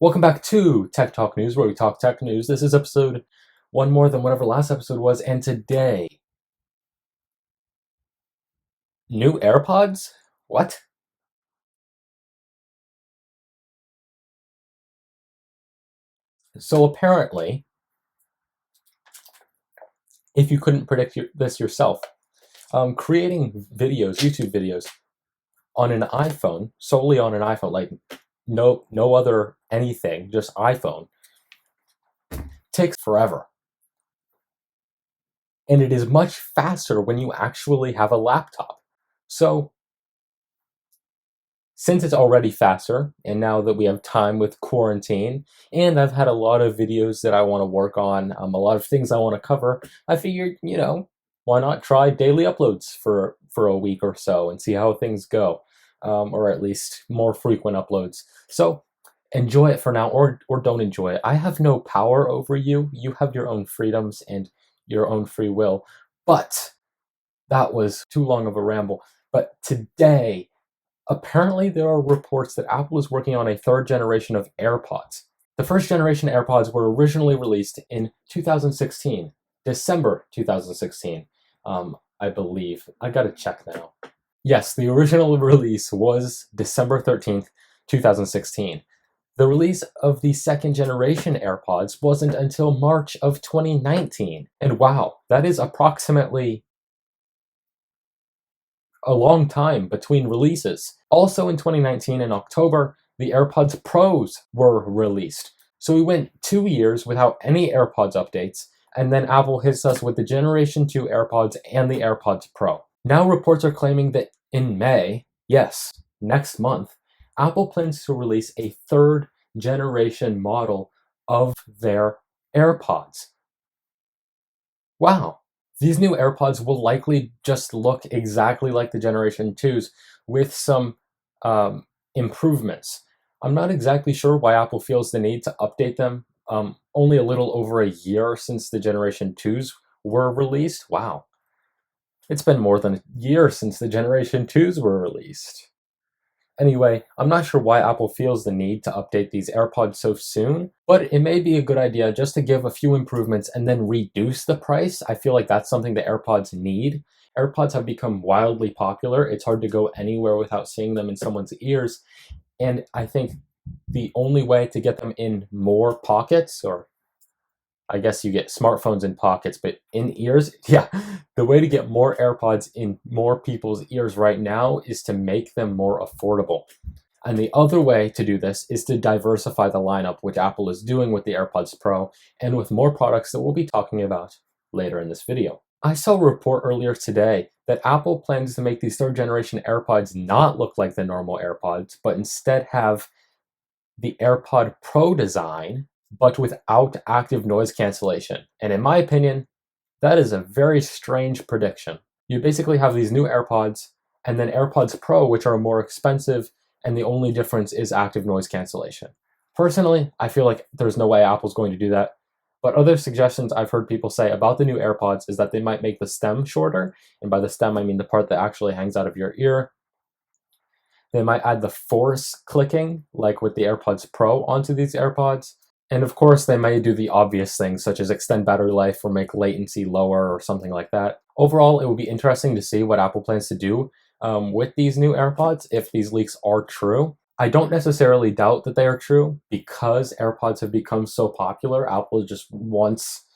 Welcome back to Tech Talk News, where we talk tech news. This is episode one more than whatever last episode was, and today, new AirPods? What? So apparently, if you couldn't predict this yourself, creating videos, YouTube videos, on an iPhone, solely on an iPhone, like no other anything, just iPhone, takes forever. And it is much faster when you actually have a laptop. So since it's already faster, and now that we have time with quarantine, and I've had a lot of videos that I want to work on, a lot of things I want to cover, I figured, why not try daily uploads for a week or so and see how things go, or at least more frequent uploads. So enjoy it for now, or don't enjoy it. I have no power over you. You have your own freedoms and your own free will. But that was too long of a ramble. But today, apparently, there are reports that Apple is working on a third generation of AirPods. The first generation AirPods were originally released in 2016, December 2016, I believe. I gotta check now. Yes, the original release was December 13th, 2016. The release of the second generation AirPods wasn't until March of 2019. And wow, that is approximately a long time between releases. Also in 2019 in October, the AirPods Pros were released. So we went 2 years without any AirPods updates, and then Apple hits us with the Generation 2 AirPods and the AirPods Pro. Now reports are claiming that in May, yes, next month, Apple plans to release a third generation model of their AirPods. Wow. These new AirPods will likely just look exactly like the Generation 2s with some improvements. I'm not exactly sure why Apple feels the need to update them. Only a little over a year since the Generation 2s were released. Wow. It's been more than a year since the Generation 2s were released. Anyway, I'm not sure why Apple feels the need to update these AirPods so soon, but it may be a good idea just to give a few improvements and then reduce the price. I feel like that's something the AirPods need. AirPods have become wildly popular. It's hard to go anywhere without seeing them in someone's ears, and I think the only way to get them in more pockets, or I guess you get smartphones in pockets, but in ears, yeah, the way to get more AirPods in more people's ears right now is to make them more affordable. And the other way to do this is to diversify the lineup, which Apple is doing with the AirPods Pro and with more products that we'll be talking about later in this video. I saw a report earlier today that Apple plans to make these third generation AirPods not look like the normal AirPods, but instead have the AirPod Pro design, but without active noise cancellation. And in my opinion, that is a very strange prediction. You basically have these new AirPods, and then AirPods Pro, which are more expensive, and the only difference is active noise cancellation. Personally, I feel like there's no way Apple's going to do that. But other suggestions I've heard people say about the new AirPods is that they might make the stem shorter, and by the stem I mean the part that actually hangs out of your ear. They might add the force clicking, like with the AirPods Pro, onto these AirPods. And of course, they may do the obvious things, such as extend battery life or make latency lower or something like that. Overall, it will be interesting to see what Apple plans to do with these new AirPods, if these leaks are true. I don't necessarily doubt that they are true, because AirPods have become so popular. Apple just wants,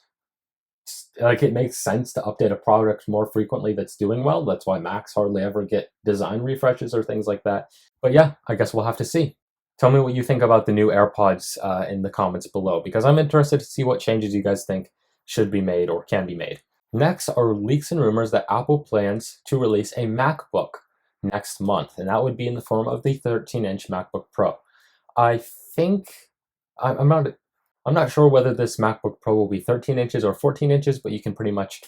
like, it makes sense to update a product more frequently that's doing well. That's why Macs hardly ever get design refreshes or things like that. But yeah, I guess we'll have to see. Tell me what you think about the new AirPods in the comments below, because I'm interested to see what changes you guys think should be made or can be made. Next are leaks and rumors that Apple plans to release a MacBook next month, and that would be in the form of the 13-inch MacBook Pro. I think I'm not sure whether this MacBook Pro will be 13 inches or 14 inches, but you can pretty much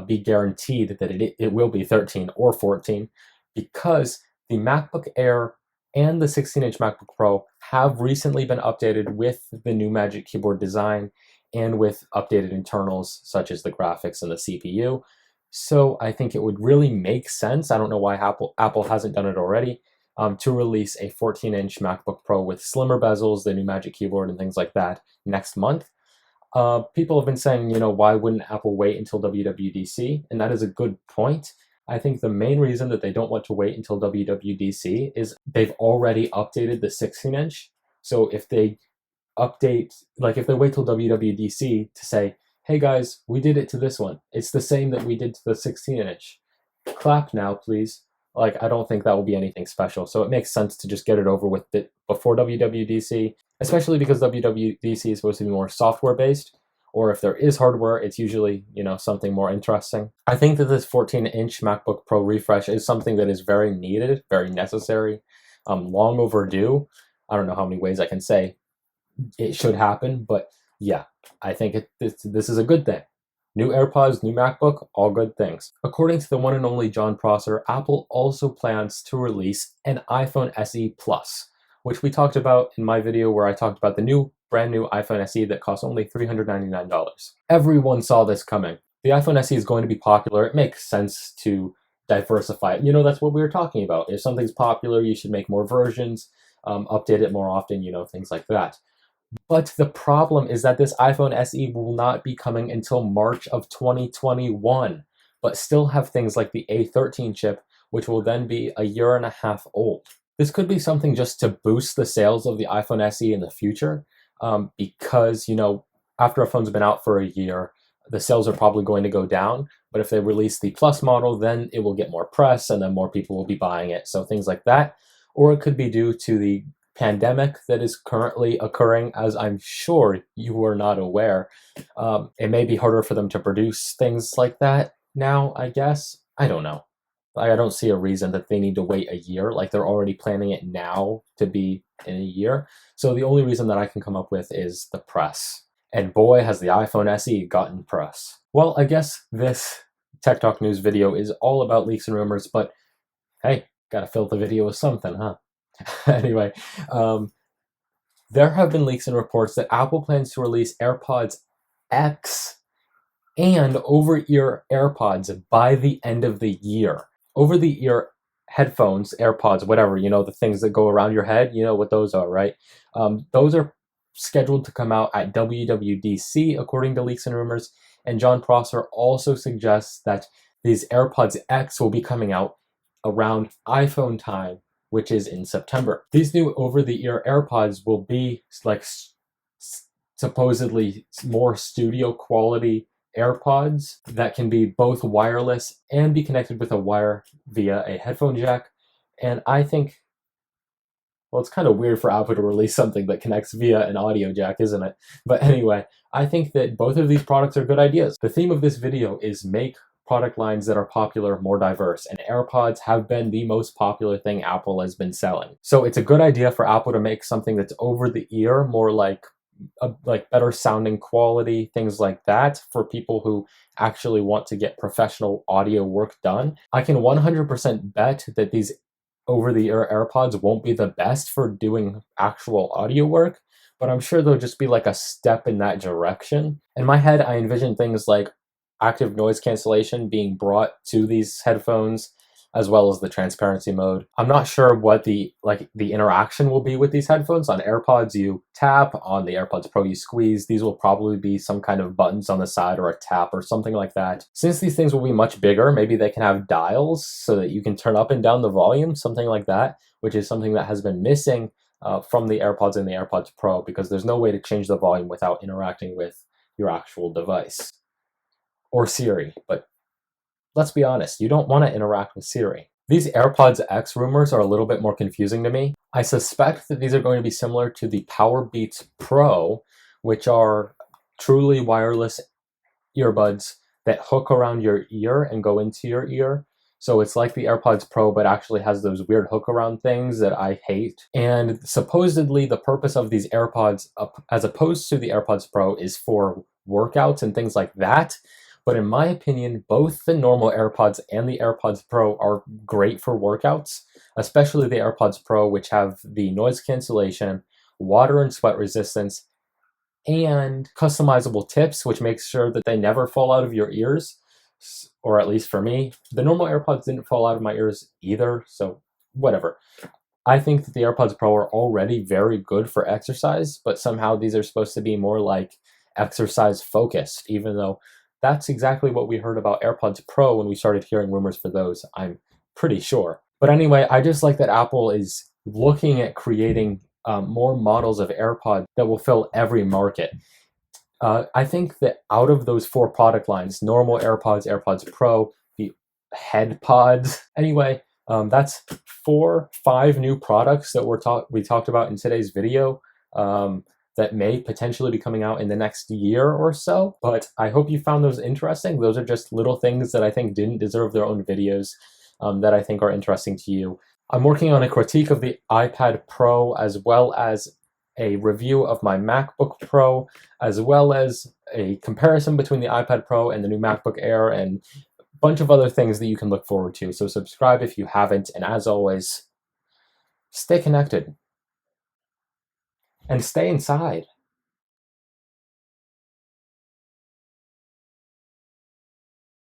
be guaranteed that it will be 13 or 14, because the MacBook Air and the 16-inch MacBook Pro have recently been updated with the new Magic Keyboard design and with updated internals such as the graphics and the CPU. So I think it would really make sense. I don't know why Apple hasn't done it already, to release a 14-inch MacBook Pro with slimmer bezels, the new Magic Keyboard, and things like that next month. People have been saying, why wouldn't Apple wait until WWDC? And that is a good point. I think the main reason that they don't want to wait until WWDC is they've already updated the 16-inch. So if they if they wait till WWDC to say, hey guys, we did it to this one, it's the same that we did to the 16-inch. Clap now, please. I don't think that will be anything special. So it makes sense to just get it over with it before WWDC, especially because WWDC is supposed to be more software-based, or if there is hardware, it's usually, something more interesting. I think that this 14-inch MacBook Pro refresh is something that is very needed, very necessary, long overdue. I don't know how many ways I can say it should happen, but yeah, I think this is a good thing. New AirPods, new MacBook, all good things. According to the one and only John Prosser, Apple also plans to release an iPhone SE Plus, which we talked about in my video where I talked about the brand new iPhone SE that costs only $399. Everyone saw this coming. The iPhone SE is going to be popular. It makes sense to diversify it. That's what we were talking about. If something's popular, you should make more versions, update it more often, things like that. But the problem is that this iPhone SE will not be coming until March of 2021, but still have things like the A13 chip, which will then be a year and a half old. This could be something just to boost the sales of the iPhone SE in the future, because, after a phone's been out for a year, the sales are probably going to go down. But if they release the Plus model, then it will get more press and then more people will be buying it. So things like that. Or it could be due to the pandemic that is currently occurring, as I'm sure you are not aware. It may be harder for them to produce things like that now, I guess. I don't know. I don't see a reason that they need to wait a year. They're already planning it now to be in a year. So the only reason that I can come up with is the press. And boy, has the iPhone SE gotten press. Well, I guess this Tech Talk News video is all about leaks and rumors, but hey, gotta fill the video with something, huh? Anyway, there have been leaks and reports that Apple plans to release AirPods X and over-ear AirPods by the end of the year. Over-the-ear headphones, AirPods, whatever, the things that go around your head, you know what those are, right? Those are scheduled to come out at WWDC, according to leaks and rumors, and John Prosser also suggests that these AirPods X will be coming out around iPhone time, which is in September. These new over-the-ear AirPods will be supposedly more studio quality AirPods that can be both wireless and be connected with a wire via a headphone jack. And I think, well, it's kind of weird for Apple to release something that connects via an audio jack, isn't it? But anyway, I think that both of these products are good ideas. The theme of this video is make product lines that are popular more diverse, and AirPods have been the most popular thing Apple has been selling. So it's a good idea for Apple to make something that's over the ear, more like better sounding quality, things like that, for people who actually want to get professional audio work done. I can 100% bet that these over-the-ear AirPods won't be the best for doing actual audio work, but I'm sure they'll just be like a step in that direction. In my head, I envision things like active noise cancellation being brought to these headphones, as well as the transparency mode. I'm not sure what the interaction will be with these headphones. On AirPods, you tap. On the AirPods Pro, you squeeze. These will probably be some kind of buttons on the side or a tap or something like that. Since these things will be much bigger, maybe they can have dials so that you can turn up and down the volume, something like that, which is something that has been missing from the AirPods and the AirPods Pro, because there's no way to change the volume without interacting with your actual device. Or Siri, but let's be honest, you don't want to interact with Siri. These AirPods X rumors are a little bit more confusing to me. I suspect that these are going to be similar to the Powerbeats Pro, which are truly wireless earbuds that hook around your ear and go into your ear. So it's like the AirPods Pro, but actually has those weird hook around things that I hate. And supposedly the purpose of these AirPods, as opposed to the AirPods Pro, is for workouts and things like that. But in my opinion, both the normal AirPods and the AirPods Pro are great for workouts, especially the AirPods Pro, which have the noise cancellation, water and sweat resistance, and customizable tips, which makes sure that they never fall out of your ears, or at least for me. The normal AirPods didn't fall out of my ears either, so whatever. I think that the AirPods Pro are already very good for exercise, but somehow these are supposed to be more like exercise focused, even though that's exactly what we heard about AirPods Pro when we started hearing rumors for those, I'm pretty sure. But anyway, I just like that Apple is looking at creating more models of AirPods that will fill every market. I think that out of those 4 product lines, normal AirPods, AirPods Pro, the HeadPods, anyway, that's 5 new products that we talked about in today's video that may potentially be coming out in the next year or so. But I hope you found those interesting. Those are just little things that I think didn't deserve their own videos that I think are interesting to you. I'm working on a critique of the iPad Pro as well as a review of my MacBook Pro, as well as a comparison between the iPad Pro and the new MacBook Air, and a bunch of other things that you can look forward to. So subscribe if you haven't, and as always, stay connected and stay inside.